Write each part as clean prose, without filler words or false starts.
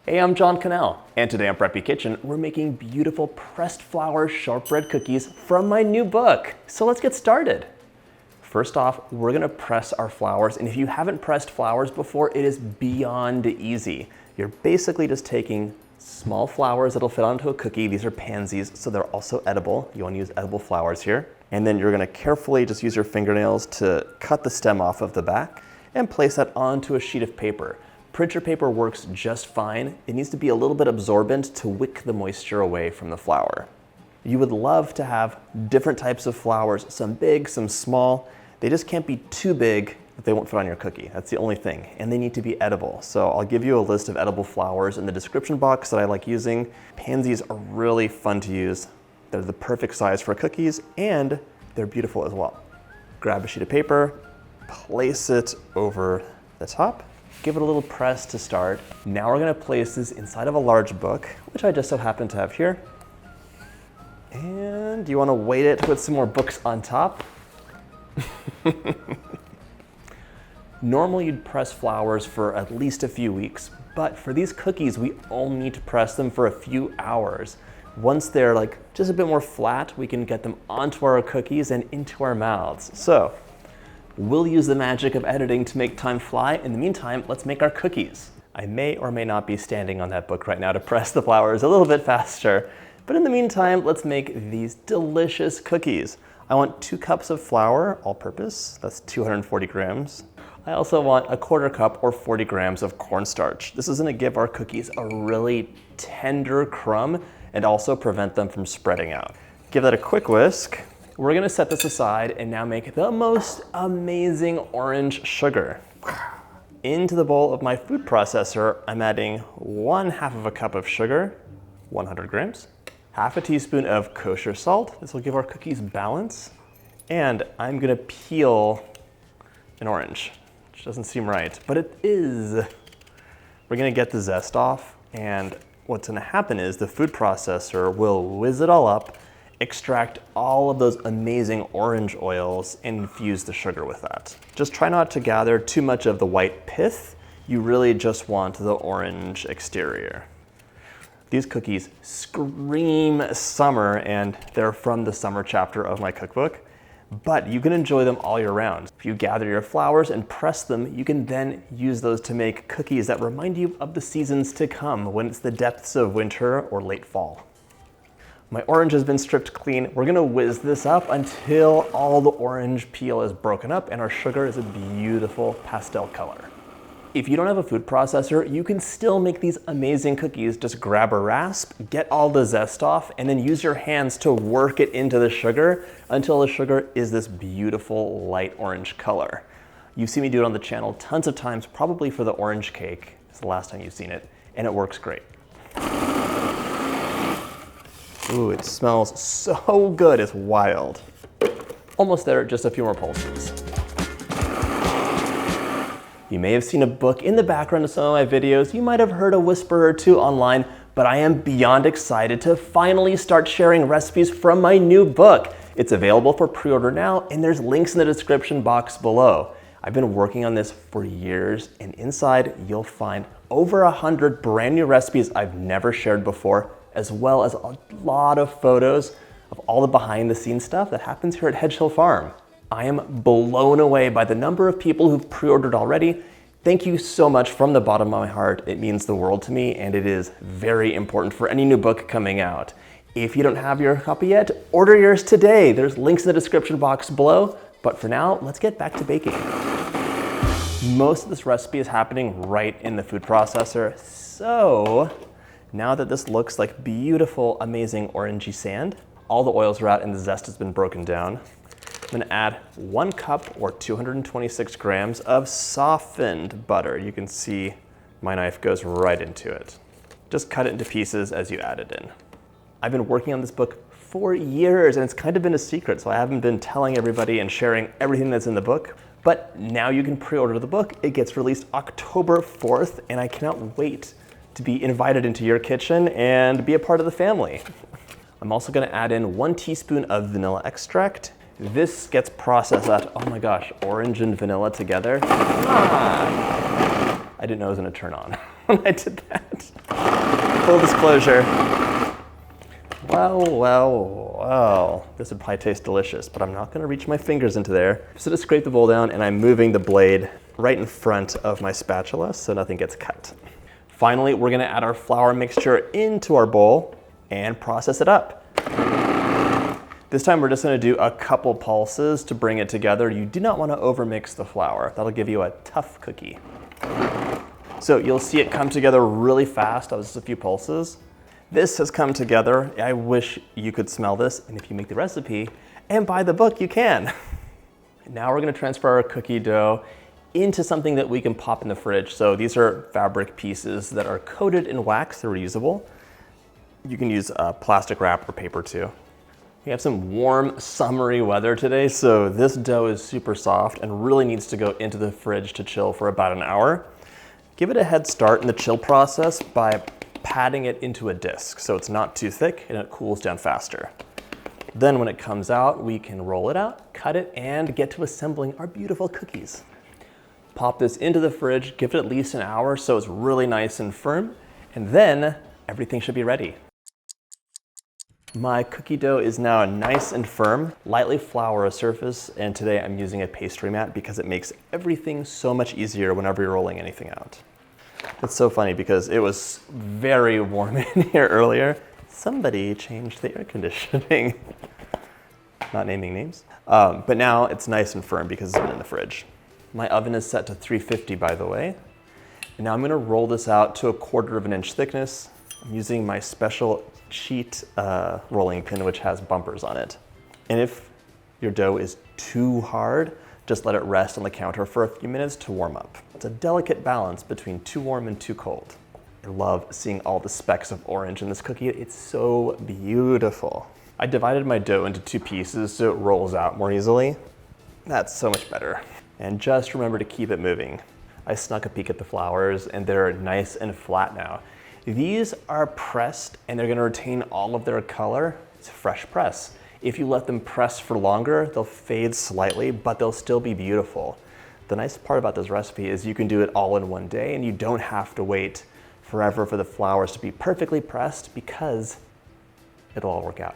Hey, I'm John Cannell, and today on Preppy Kitchen, we're making beautiful pressed flour shortbread cookies from my new book. So let's get started. First off, we're gonna press our flours, and if you haven't pressed flours before, it is beyond easy. You're basically just taking small flours that'll fit onto a cookie. These are pansies, so they're also edible. You wanna use edible flours here. And then you're gonna carefully just use your fingernails to cut the stem off of the back and place that onto a sheet of paper. Printer paper works just fine. It needs to be a little bit absorbent to wick the moisture away from the flour. You would love to have different types of flours, some big, some small. They just can't be too big that they won't fit on your cookie. That's the only thing. And they need to be edible. So I'll give you a list of edible flours in the description box that I like using. Pansies are really fun to use. They're the perfect size for cookies and they're beautiful as well. Grab a sheet of paper, place it over the top. Give it a little press to start. Now we're gonna place this inside of a large book, which I just so happen to have here. And you wanna weight it with some more books on top. Normally you'd press flours for at least a few weeks, but for these cookies, we only need to press them for a few hours. Once they're like just a bit more flat, we can get them onto our cookies and into our mouths. So, we'll use the magic of editing to make time fly. In the meantime, let's make our cookies. I may or may not be standing on that book right now to press the flours a little bit faster. But in the meantime, let's make these delicious cookies. I want 2 cups of flour, all-purpose. That's 240 grams. I also want a 1/4 cup or 40 grams of cornstarch. This is gonna give our cookies a really tender crumb and also prevent them from spreading out. Give that a quick whisk. We're gonna set this aside and now make the most amazing orange sugar. Into the bowl of my food processor, I'm adding 1/2 cup of sugar, 100 grams, 1/2 teaspoon of kosher salt. This will give our cookies balance. And I'm gonna peel an orange, which doesn't seem right, but it is. We're gonna get the zest off, and what's gonna happen is the food processor will whiz it all up, extract all of those amazing orange oils and infuse the sugar with that. Just try not to gather too much of the white pith. You really just want the orange exterior. These cookies scream summer, and they're from the summer chapter of my cookbook, but you can enjoy them all year round. If you gather your flours and press them, you can then use those to make cookies that remind you of the seasons to come when it's the depths of winter or late fall. My orange has been stripped clean. We're gonna whiz this up until all the orange peel is broken up and our sugar is a beautiful pastel color. If you don't have a food processor, you can still make these amazing cookies. Just grab a rasp, get all the zest off, and then use your hands to work it into the sugar until the sugar is this beautiful light orange color. You've seen me do it on the channel tons of times, probably for the orange cake. It's the last time you've seen it, and it works great. Ooh, it smells so good, it's wild. Almost there, just a few more pulses. You may have seen a book in the background of some of my videos. You might have heard a whisper or two online, but I am beyond excited to finally start sharing recipes from my new book. It's available for pre-order now, and there's links in the description box below. I've been working on this for years, and inside you'll find over 100 brand new recipes I've never shared before, as well as a lot of photos of all the behind the scenes stuff that happens here at Hedge Hill Farm. I am blown away by the number of people who've pre-ordered already. Thank you so much from the bottom of my heart. It means the world to me, and it is very important for any new book coming out. If you don't have your copy yet, order yours today. There's links in the description box below, but for now, let's get back to baking. Most of this recipe is happening right in the food processor, so now that this looks like beautiful, amazing orangey sand, all the oils are out and the zest has been broken down. I'm gonna add 1 cup or 226 grams of softened butter. You can see my knife goes right into it. Just cut it into pieces as you add it in. I've been working on this book for years and it's kind of been a secret, so I haven't been telling everybody and sharing everything that's in the book. But now you can pre-order the book. It gets released October 4th, and I cannot wait to be invited into your kitchen and be a part of the family. I'm also gonna add in 1 teaspoon of vanilla extract. This gets processed at, oh my gosh, orange and vanilla together. I didn't know it was gonna turn on when I did that. full disclosure. Well, this would probably taste delicious, but I'm not gonna reach my fingers into there. So to scrape the bowl down, and I'm moving the blade right in front of my spatula so nothing gets cut. Finally, we're gonna add our flour mixture into our bowl and process it up. This time we're just gonna do a couple pulses to bring it together. You do not wanna overmix the flour. That'll give you a tough cookie. So you'll see it come together really fast. That was just a few pulses. This has come together. I wish you could smell this, and if you make the recipe and buy the book, you can. Now we're gonna transfer our cookie dough into something that we can pop in the fridge. So these are fabric pieces that are coated in wax. They're reusable. You can use plastic wrap or paper too. We have some warm, summery weather today, so this dough is super soft and really needs to go into the fridge to chill for about an hour. Give it a head start in the chill process by patting it into a disc so it's not too thick and it cools down faster. Then when it comes out, we can roll it out, cut it, and get to assembling our beautiful cookies. Pop this into the fridge, give it at least an hour so it's really nice and firm, and then everything should be ready. My cookie dough is now nice and firm, lightly flour a surface, and today I'm using a pastry mat because it makes everything so much easier whenever you're rolling anything out. It's so funny because it was very warm in here earlier. Somebody changed the air conditioning. Not naming names. But now it's nice and firm because it's been in the fridge. My oven is set to 350, by the way. And now I'm gonna roll this out to 1/4 inch thickness. I'm using my special cheat rolling pin, which has bumpers on it. And if your dough is too hard, just let it rest on the counter for a few minutes to warm up. It's a delicate balance between too warm and too cold. I love seeing all the specks of orange in this cookie. It's so beautiful. I divided my dough into 2 pieces so it rolls out more easily. That's so much better. And just remember to keep it moving. I snuck a peek at the flowers and they're nice and flat now. These are pressed and they're gonna retain all of their color. It's fresh press. If you let them press for longer, they'll fade slightly, but they'll still be beautiful. The nice part about this recipe is you can do it all in one day and you don't have to wait forever for the flowers to be perfectly pressed because it'll all work out.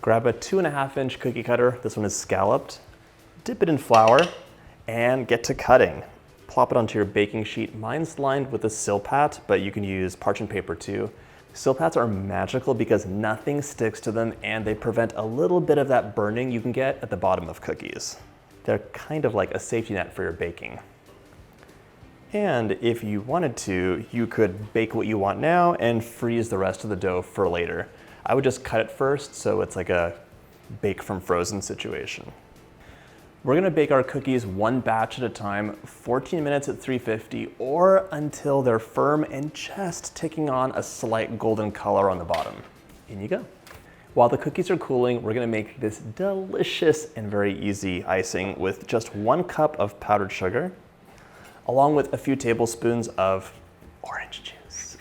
Grab a 2.5 inch cookie cutter. This one is scalloped. Dip it in flour and get to cutting. Plop it onto your baking sheet. Mine's lined with a Silpat, but you can use parchment paper too. Silpats are magical because nothing sticks to them and they prevent a little bit of that burning you can get at the bottom of cookies. They're kind of like a safety net for your baking. And if you wanted to, you could bake what you want now and freeze the rest of the dough for later. I would just cut it first so it's like a bake from frozen situation. We're gonna bake our cookies one batch at a time, 14 minutes at 350, or until they're firm and just taking on a slight golden color on the bottom. In you go. While the cookies are cooling, we're gonna make this delicious and very easy icing with just 1 cup of powdered sugar, along with a few tablespoons of orange juice.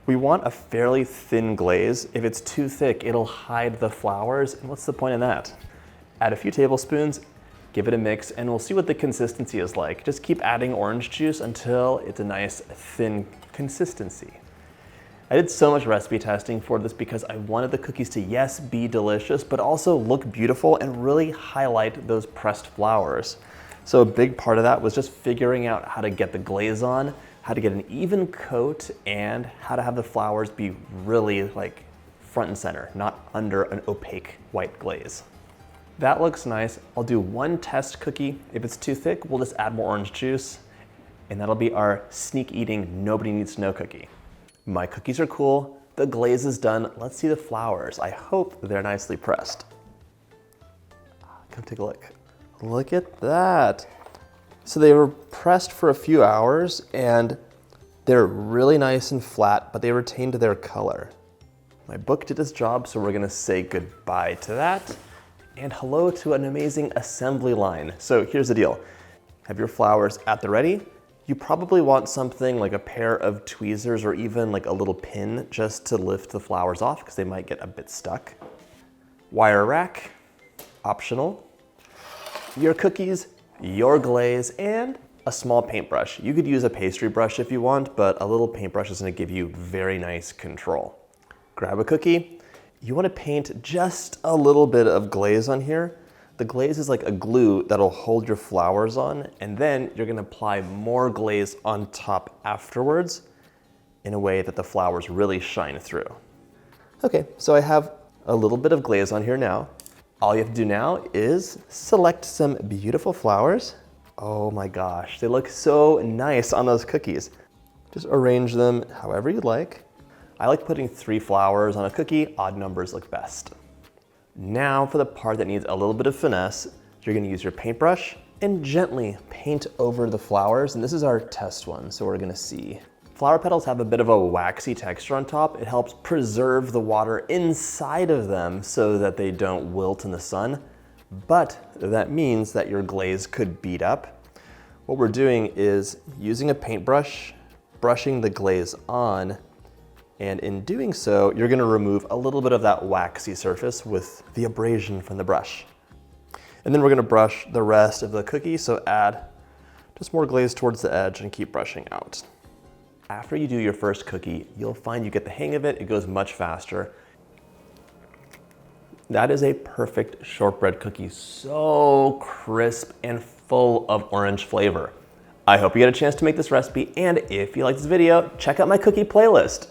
We want a fairly thin glaze. If it's too thick, it'll hide the flowers, and what's the point in that? Add a few tablespoons, give it a mix, and we'll see what the consistency is like. Just keep adding orange juice until it's a nice thin consistency. I did so much recipe testing for this because I wanted the cookies to, yes, be delicious, but also look beautiful and really highlight those pressed flowers. So a big part of that was just figuring out how to get the glaze on, how to get an even coat, and how to have the flowers be really like front and center, not under an opaque white glaze. That looks nice. I'll do 1 test cookie. If it's too thick, we'll just add more orange juice, and that'll be our sneak eating, nobody needs to know cookie. My cookies are cool. The glaze is done. Let's see the flowers. I hope they're nicely pressed. Come take a look. Look at that. So they were pressed for a few hours and they're really nice and flat, but they retained their color. My book did its job, so we're gonna say goodbye to that. And hello to an amazing assembly line. So here's the deal. Have your flowers at the ready. You probably want something like a pair of tweezers or even like a little pin just to lift the flowers off because they might get a bit stuck. Wire rack, optional. Your cookies, your glaze, and a small paintbrush. You could use a pastry brush if you want, but a little paintbrush is gonna give you very nice control. Grab a cookie. You wanna paint just a little bit of glaze on here. The glaze is like a glue that'll hold your flowers on, and then you're gonna apply more glaze on top afterwards in a way that the flowers really shine through. Okay, so I have a little bit of glaze on here now. All you have to do now is select some beautiful flowers. Oh my gosh, they look so nice on those cookies. Just arrange them however you like. I like putting 3 flowers on a cookie, odd numbers look best. Now for the part that needs a little bit of finesse, you're gonna use your paintbrush and gently paint over the flowers. And this is our test one, so we're gonna see. Flower petals have a bit of a waxy texture on top. It helps preserve the water inside of them so that they don't wilt in the sun. But that means that your glaze could bead up. What we're doing is using a paintbrush, brushing the glaze on, and in doing so, you're gonna remove a little bit of that waxy surface with the abrasion from the brush. And then we're gonna brush the rest of the cookie, so add just more glaze towards the edge and keep brushing out. After you do your first cookie, you'll find you get the hang of it. It goes much faster. That is a perfect shortbread cookie. So crisp and full of orange flavor. I hope you get a chance to make this recipe, and if you like this video, check out my cookie playlist.